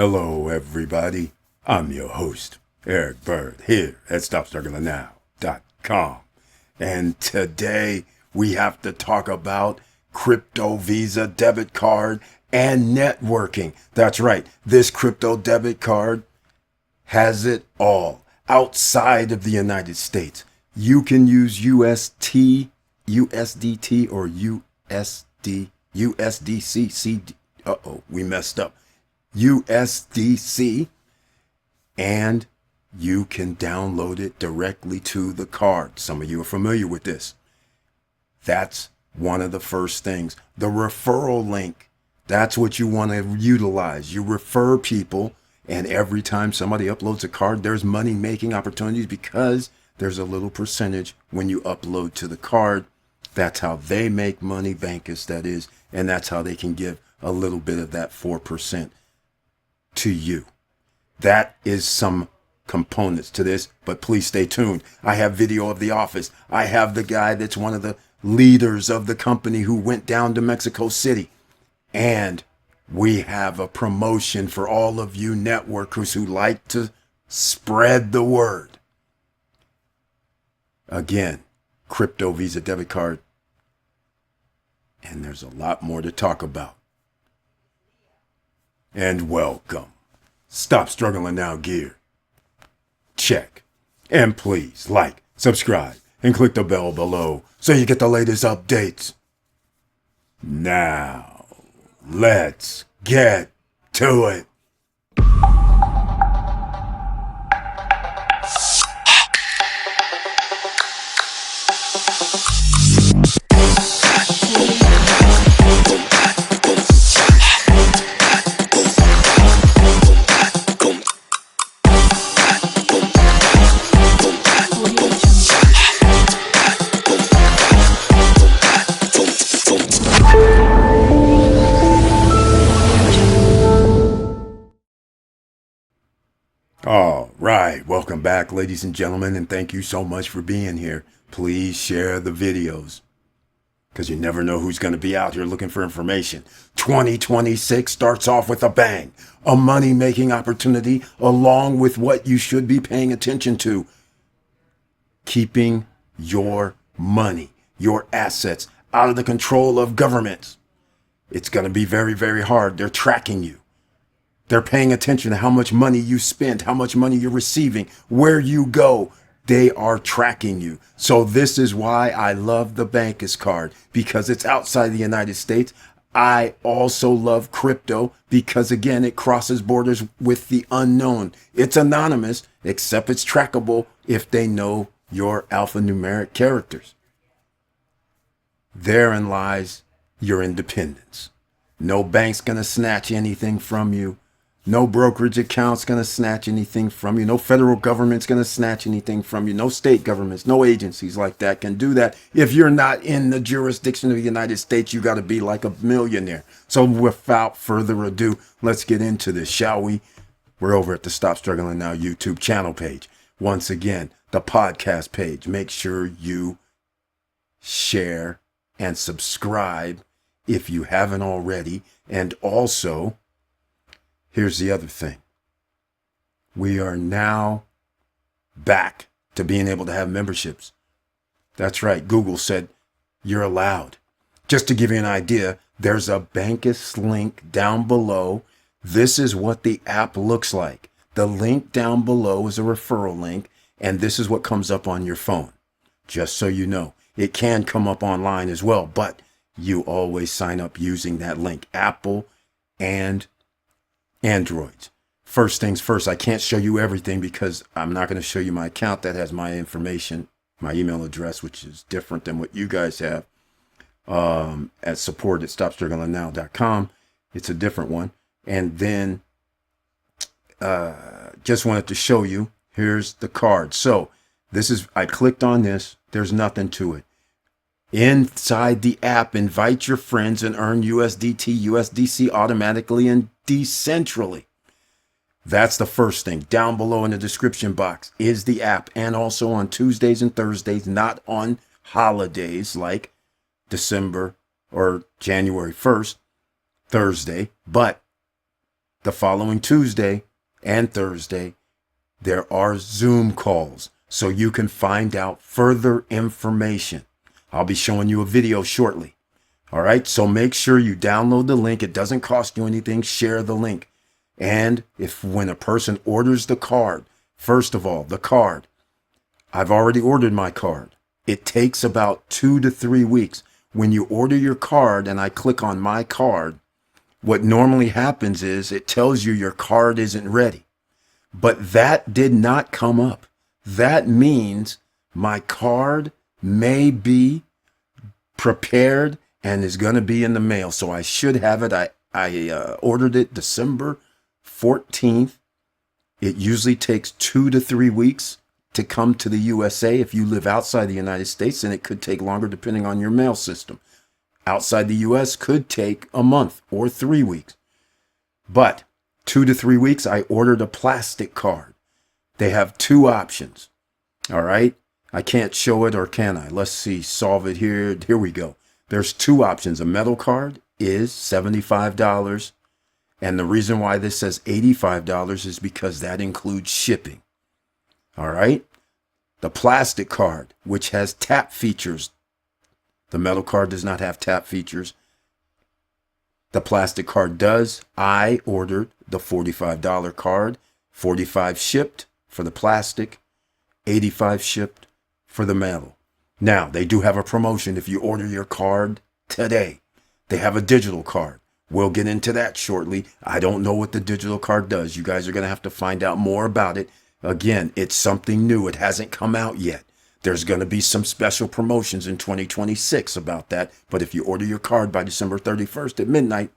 Hello, everybody. I'm your host, Eric Bird, here at StopStrugglingNow.com. And today we have to talk about crypto Visa debit card and networking. That's right. This crypto debit card has it all. Outside of the United States, you can use USDT, or USDC. We messed up. USDC, and you can download it directly to the card. Some of you are familiar with this. That's one of the first things. The referral link, that's what you want to utilize. You refer people, and every time somebody uploads a card, there's money making opportunities because there's a little percentage when you upload to the card. That's how they make money, Bancus, that is, and that's how they can give a little bit of that 4% to you. That is some components to this, but please stay tuned. I have video of the office. I have the guy that's one of the leaders of the company who went down to Mexico City. And we have a promotion for all of you networkers who like to spread the word. Again, crypto Visa debit card. And there's a lot more to talk about. And welcome. Stop Struggling Now gear. Check. And please like, subscribe, and click the bell below so you get the latest updates. Now, let's get to it. All right, welcome back, ladies and gentlemen, and thank you so much for being here. Please share the videos because you never know who's going to be out here looking for information. 2026 starts off with a bang, a money-making opportunity along with what you should be paying attention to. Keeping your money, your assets out of the control of governments. It's going to be very, very hard. They're tracking you. They're paying attention to how much money you spend, how much money you're receiving, where you go. They are tracking you. So this is why I love the Bancus card, because it's outside the United States. I also love crypto because, again, it crosses borders with the unknown. It's anonymous, except it's trackable if they know your alphanumeric characters. Therein lies your independence. No bank's going to snatch anything from you. No brokerage account's going to snatch anything from you. No federal government's going to snatch anything from you. No state governments, no agencies like that can do that. If you're not in the jurisdiction of the United States, you got to be like a millionaire. So without further ado, let's get into this, shall we? We're over at the Stop Struggling Now YouTube channel page. Once again, the podcast page. Make sure you share and subscribe if you haven't already. And also, here's the other thing. We are now back to being able to have memberships. That's right. Google said you're allowed. Just to give you an idea, there's a Bancus link down below. This is what the app looks like. The link down below is a referral link, and this is what comes up on your phone. Just so you know, it can come up online as well, but you always sign up using that link. Apple and Androids. First things first, I can't show you everything because I'm not going to show you my account that has my information, my email address, which is different than what you guys have at support at stopstrugglingnow.com. It's a different one. And then just wanted to show you, here's the card. So this is, I clicked on this. There's nothing to it. Inside the app, invite your friends and earn USDT, USDC automatically and decentrally. That's the first thing. Down below in the description box is the app, and also on Tuesdays and Thursdays, not on holidays like December or January 1st, Thursday, but the following Tuesday and Thursday, there are Zoom calls so you can find out further information. I'll be showing you a video shortly. All right, so make sure you download the link. It doesn't cost you anything. Share the link. And if when a person orders the card, first of all, the card, I've already ordered my card. It takes about 2 to 3 weeks. When you order your card and I click on my card, what normally happens is it tells you your card isn't ready. But that did not come up. That means my card may be prepared and is going to be in the mail. So I should have it. I ordered it December 14th. It usually takes 2 to 3 weeks to come to the USA if you live outside the United States, and it could take longer depending on your mail system. Outside the US could take a month or 3 weeks. But 2 to 3 weeks, I ordered a plastic card. They have 2 options. All right. I can't show it, or can I? Let's see. Solve it here. Here we go. There's 2 options. A metal card is $75. And the reason why this says $85 is because that includes shipping. All right. The plastic card, which has tap features. The metal card does not have tap features. The plastic card does. I ordered the $45 card, $45 shipped for the plastic, $85 shipped for the metal. Now, they do have a promotion if you order your card today. They have a digital card. We'll get into that shortly. I don't know what the digital card does. You guys are going to have to find out more about it. Again, it's something new. It hasn't come out yet. There's going to be some special promotions in 2026 about that. But if you order your card by December 31st at midnight,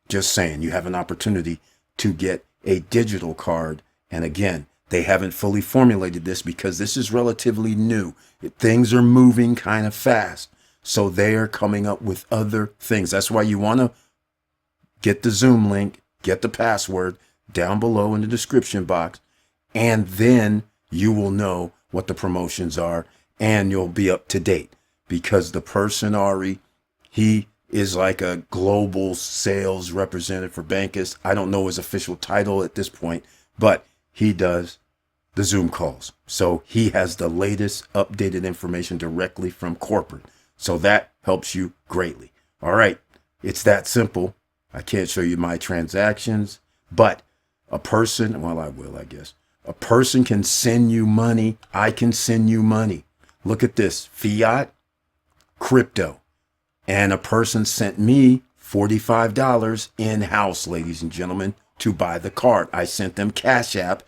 just saying, you have an opportunity to get a digital card. And again, they haven't fully formulated this because this is relatively new. Things are moving kind of fast. So they are coming up with other things. That's why you want to get the Zoom link, get the password down below in the description box, and then you will know what the promotions are and you'll be up to date, because the person, Ari, he is like a global sales representative for Bancus. I don't know his official title at this point, but he does the Zoom calls. So he has the latest updated information directly from corporate. So that helps you greatly. All right. It's that simple. I can't show you my transactions, but a person, well, I will, I guess. A person can send you money. I can send you money. Look at this, fiat, crypto. And a person sent me $45 in-house, ladies and gentlemen, to buy the card. I sent them Cash App.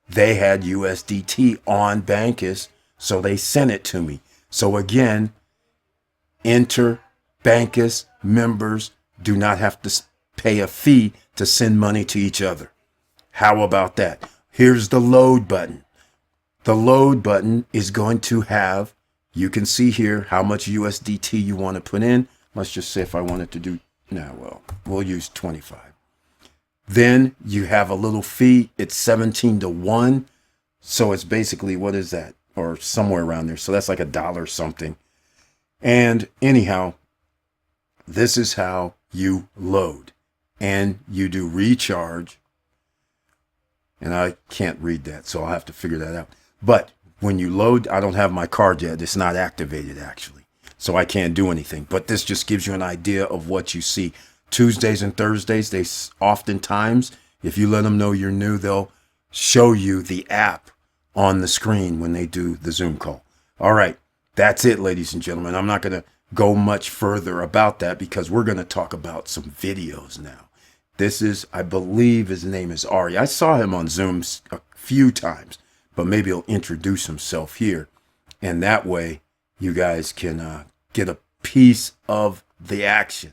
They had USDT on Bancus, so they sent it to me. So again, enter Bancus members do not have to pay a fee to send money to each other. How about that? Here's the load button. The load button is going to have, you can see here how much USDT you want to put in. Let's just say if I wanted to do, well, we'll use 25. Then you have a little fee. It's 17 to 1. So it's basically, what is that? Or somewhere around there. So that's like $1 something. And anyhow, this is how you load. And you do recharge. And I can't read that, so I'll have to figure that out. But when you load, I don't have my card yet. It's not activated, actually. So I can't do anything. But this just gives you an idea of what you see. Tuesdays and Thursdays, they oftentimes, if you let them know you're new, they'll show you the app on the screen when they do the Zoom call. All right. That's it, ladies and gentlemen. I'm not going to go much further about that because we're going to talk about some videos now. This is, I believe his name is Ari. I saw him on Zoom a few times, but maybe he'll introduce himself here. And that way you guys can get a piece of the action.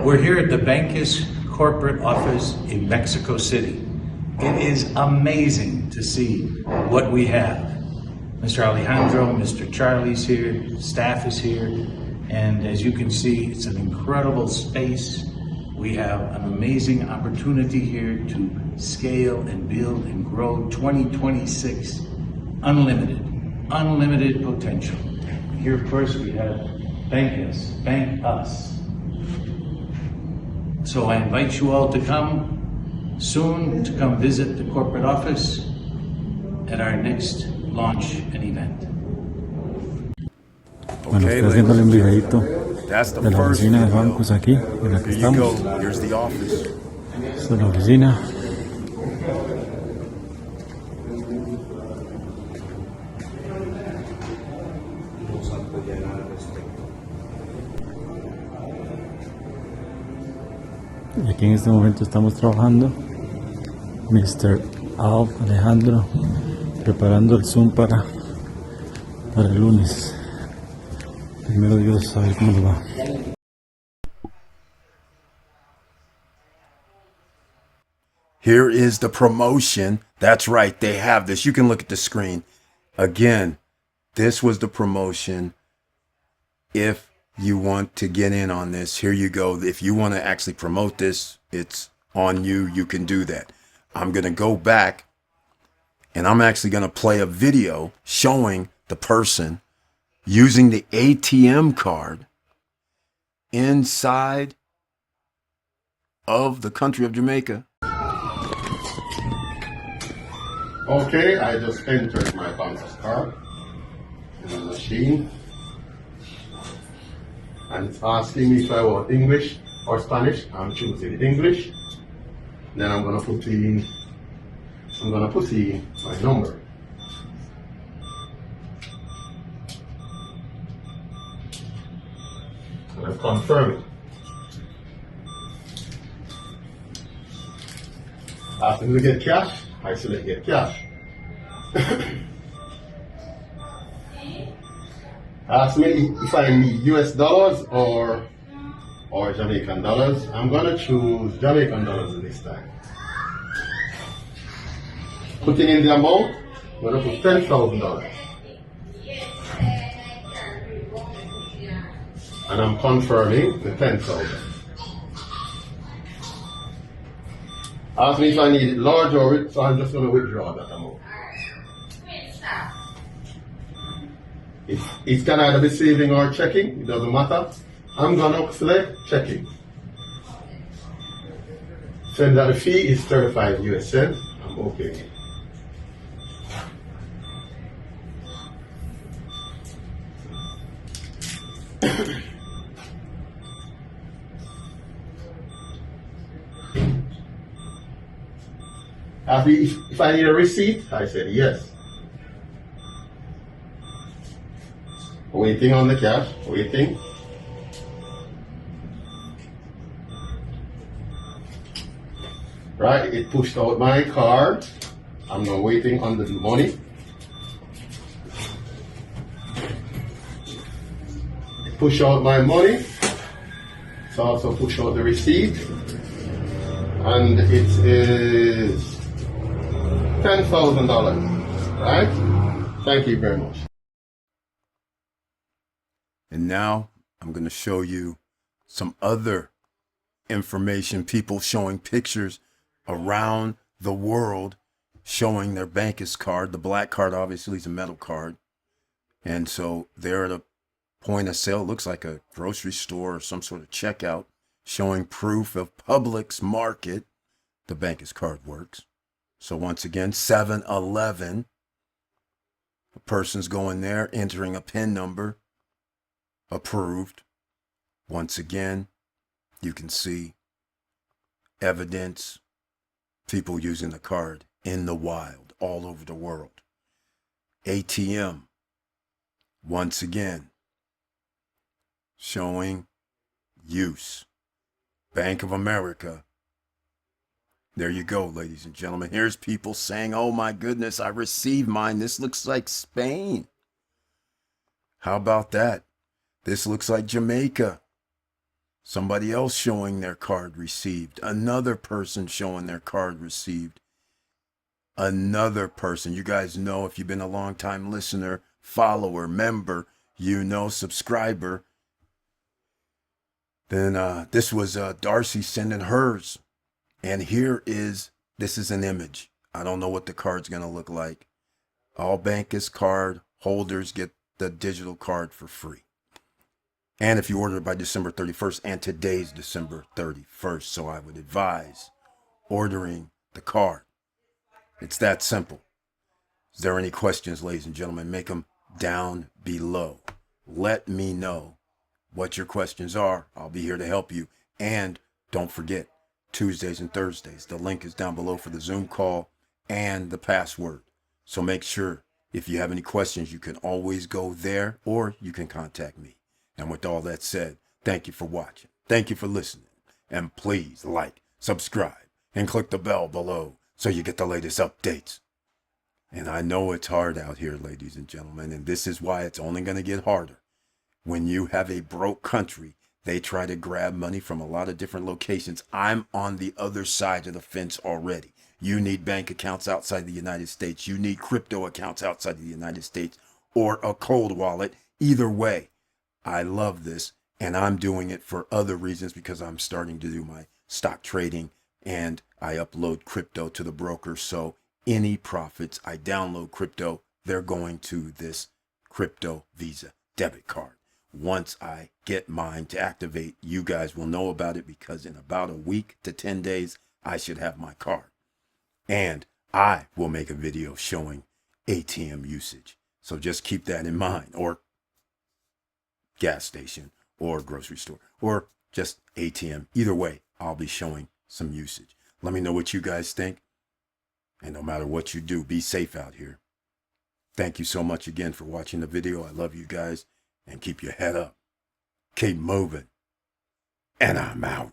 We're here at the Bancus corporate office in Mexico City. It is amazing to see what we have. Mr. Alejandro, Mr. Charlie's here, staff is here, and as you can see, it's an incredible space. We have an amazing opportunity here to scale and build and grow 2026. Unlimited potential. Here, of course, we have Bancus, Bank Us. So I invite you all to come soon, to come visit the corporate office at our next launch and event. Bueno, Okay, estoy haciendo un ladies. videito That's the de la first oficina de video. Bancus aquí, en la que Here you go. estamos. Here's the office. Esta es la oficina. Y aquí en este momento estamos trabajando. Mr. Alejandro preparando el Zoom para el lunes. Primero Dios, a ver cómo nos va. Here is the promotion. That's right. They have this. You can look at the screen. Again, this was the promotion. If you want to get in on this, here you go. If you want to actually promote this, it's on you. You can do that. I'm going to go back and I'm actually going to play a video showing the person using the ATM card inside of the country of Jamaica. Okay, I just entered my Bancus card in the machine, and it's asking me if I want English or Spanish. I'm choosing English. Then I'm gonna put in my number. And I confirm it. Asking me to get cash, I select get cash. Ask me if I need US dollars or Jamaican dollars. I'm gonna choose Jamaican dollars this time. Putting in the amount, I'm gonna put $10,000. And I'm confirming the 10,000. Ask me if I need it large or it, so I'm just gonna withdraw that amount. It can either be saving or checking, it doesn't matter. I'm gonna select checking. Saying that the fee is 35 US cents, I'm okay. Ask me if I need a receipt, I said yes. Waiting on the cash, waiting. Right, it pushed out my card. I'm now waiting on the money. It pushed out my money. It's also pushed out the receipt. And it is $10,000, right? Thank you very much. And now I'm going to show you some other information, people showing pictures around the world showing their Bancus card. The black card obviously is a metal card. And so they're at a point of sale, looks like a grocery store or some sort of checkout, showing proof of Publix Market. The Bancus card works. So once again, 7-Eleven. A person's going there, entering a PIN number. Approved. Once again, you can see evidence, people using the card in the wild, all over the world. ATM, once again, showing use. Bank of America. There you go, ladies and gentlemen. Here's people saying, oh my goodness, I received mine. This looks like Spain. How about that? This looks like Jamaica. Somebody else showing their card received. Another person showing their card received. Another person. You guys know, if you've been a long time listener, follower, member, you know, subscriber, then this was Darcy sending hers. And this is an image. I don't know what the card's going to look like. All Bancus card holders get the digital card for free. And if you order it by December 31st, and today's December 31st, so I would advise ordering the card. It's that simple. Is there any questions, ladies and gentlemen? Make them down below. Let me know what your questions are. I'll be here to help you. And don't forget, Tuesdays and Thursdays, the link is down below for the Zoom call and the password. So make sure if you have any questions, you can always go there or you can contact me. And with all that said, thank you for watching. Thank you for listening. And please like, subscribe, and click the bell below so you get the latest updates. And I know it's hard out here, ladies and gentlemen, and this is why it's only going to get harder. When you have a broke country, they try to grab money from a lot of different locations. I'm on the other side of the fence already. You need bank accounts outside the United States. You need crypto accounts outside the United States or a cold wallet. Either way, I love this, and I'm doing it for other reasons because I'm starting to do my stock trading and I upload crypto to the broker. So any profits I download crypto, they're going to this crypto Visa debit card. Once I get mine to activate, you guys will know about it because in about a week to 10 days, I should have my card. And I will make a video showing ATM usage. So just keep that in mind, or gas station or grocery store or just ATM. Either way, I'll be showing some usage. Let me know what you guys think. And no matter what you do, be safe out here. Thank you so much again for watching the video. I love you guys. And keep your head up. Keep moving. And I'm out.